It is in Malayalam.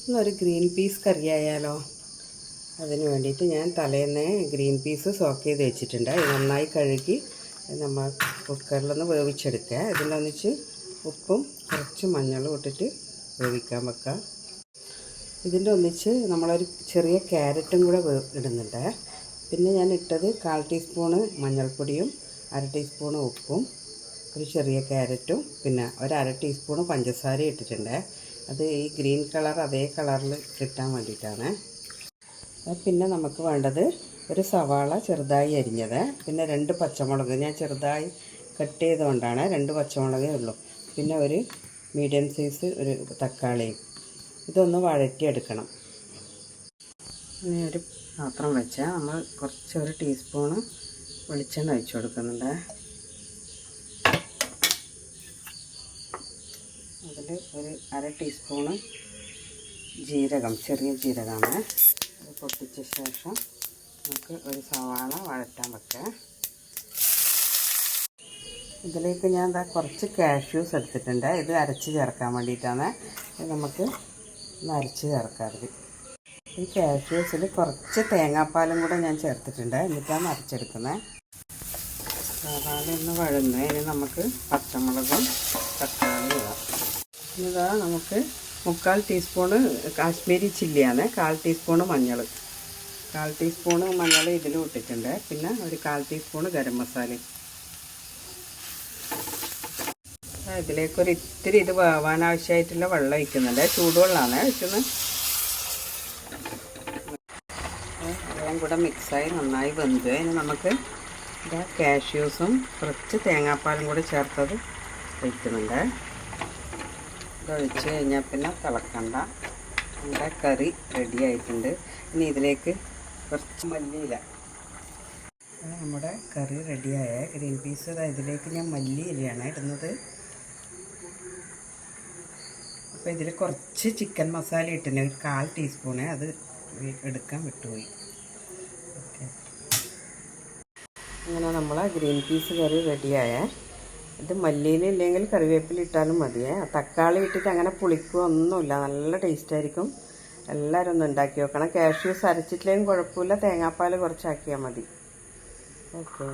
ഇന്നൊരു ഗ്രീൻ പീസ് കറി ആയാലോ? അതിന് വേണ്ടിയിട്ട് ഞാൻ തലേന്ന് ഗ്രീൻ പീസ് സോക്ക് ചെയ്ത് വെച്ചിട്ടുണ്ട്. അത് നന്നായി കഴുകി നമ്മൾ കുക്കറിലൊന്ന് വേവിച്ചെടുക്കുക. ഇതിലൊന്നിച്ച് ഉപ്പും കുറച്ച് മഞ്ഞളും ഇട്ടിട്ട് വേവിക്കാൻ വെക്കുക. ഇതിൻ്റെ ഒന്നിച്ച് നമ്മളൊരു ചെറിയ ക്യാരറ്റും കൂടെ ഇടുന്നുണ്ട്. പിന്നെ ഞാൻ ഇട്ടത് 1/4 ടീസ്പൂണ് മഞ്ഞൾപ്പൊടിയും 1/2 ടീസ്പൂണ് ഉപ്പും ഒരു ചെറിയ ക്യാരറ്റും പിന്നെ 1/2 ടീസ്പൂണ് പഞ്ചസാരയും ഇട്ടിട്ടുണ്ട്. അത് ഈ ഗ്രീൻ കളർ അതേ കളറിൽ കിട്ടാൻ വേണ്ടിയിട്ടാണ്. പിന്നെ നമുക്ക് വേണ്ടത് ഒരു സവാള ചെറുതായി അരിഞ്ഞത്, പിന്നെ 2 പച്ചമുളക് ഞാൻ ചെറുതായി കട്ട് ചെയ്തുകൊണ്ടാണ് 2 പച്ചമുളകേ ഉള്ളൂ, പിന്നെ ഒരു മീഡിയം സൈസ് ഒരു തക്കാളിയും. ഇതൊന്ന് വഴറ്റിയെടുക്കണം. ഇനി ഒരു പാത്രം വെച്ചാൽ നമ്മൾ കുറച്ച് 1 ടീസ്പൂണ് വെളിച്ചെണ്ണ ഒഴിച്ച് കൊടുക്കുന്നുണ്ട്. അതിൽ ഒരു 1/2 ടീസ്പൂണ് ജീരകം, ചെറിയ ജീരകമാണ്. അത് പൊട്ടിച്ച ശേഷം നമുക്ക് ഒരു സവാള വഴറ്റാൻ വെക്കാം. ഇതിലേക്ക് ഞാൻ കുറച്ച് കാഷ്യൂസ് എടുത്തിട്ടുണ്ട്. ഇത് അരച്ച് ചേർക്കാൻ വേണ്ടിയിട്ടാണ്. ഇത് നമുക്ക് ഒന്ന് അരച്ച് ചേർക്കാറ്. ഈ കാഷ്യൂസിൽ കുറച്ച് തേങ്ങാപ്പാലും കൂടെ ഞാൻ ചേർത്തിട്ടുണ്ട്. എന്നിട്ടാണ് അരച്ചെടുക്കുന്നത്. സവാള ഒന്ന് വഴന്ന് ഇനി നമുക്ക് പച്ചമുളകും തക്കാളി ഇടാം. ഇതാ നമുക്ക് 3/4 ടീസ്പൂണ് കാശ്മീരി ചില്ലിയാണ്, 1/4 ടീസ്പൂണ് മഞ്ഞൾ, 1/4 ടീസ്പൂണ് മഞ്ഞൾ ഇതിലും ഇട്ടിട്ടുണ്ട്. പിന്നെ ഒരു 1/4 ടീസ്പൂണ് ഗരം മസാലയും. ഇതിലേക്കൊരു ഇത്തിരി ഇത് വേവാൻ ആവശ്യമായിട്ടുള്ള വെള്ളം ഒഴിക്കുന്നുണ്ട്. ചൂടുവെള്ളമാണ് ഒഴിക്കുന്നത്. എല്ലാം കൂടെ മിക്സായി നന്നായി വെന്ത് ഇനി നമുക്ക് കാഷ്യൂസും കുറച്ച് തേങ്ങാപ്പാലും കൂടി ചേർത്തത് ഒഴിക്കുന്നുണ്ട്. ഇതൊഴിച്ച് കഴിഞ്ഞാൽ പിന്നെ തിളക്കണ്ട. നമ്മുടെ കറി റെഡി ആയിട്ടുണ്ട്. ഇനി ഇതിലേക്ക് കുറച്ച് മല്ലിയില. നമ്മുടെ കറി റെഡിയായ ഗ്രീൻ പീസ് ഇതിലേക്ക് ഞാൻ മല്ലിയിലയാണ് ഇടുന്നത്. അപ്പോൾ ഇതിൽ കുറച്ച് ചിക്കൻ മസാല ഇട്ടിന്, ഒരു 1/4 ടീസ്പൂണ്, അത് എടുക്കാൻ വിട്ടുപോയി. ഓക്കെ, അങ്ങനെ നമ്മളെ ഗ്രീൻ പീസ് കറി റെഡിയായ. ഇത് മല്ലിയില ഇല്ലെങ്കിൽ കറിവേപ്പില ഇട്ടാലും മതിയേ. തക്കാളി ഇട്ടിട്ട് അങ്ങനെ പുളിക്കുകയൊന്നുമില്ല, നല്ല ടേസ്റ്റായിരിക്കും. എല്ലാവരും ഒന്ന് ഉണ്ടാക്കി വെക്കണം. കാഷ്യൂസ് അരച്ചിട്ടില്ലെങ്കിൽ കുഴപ്പമില്ല, തേങ്ങാപ്പാൽ കുറച്ചാക്കിയാൽ മതി. ഓക്കെ.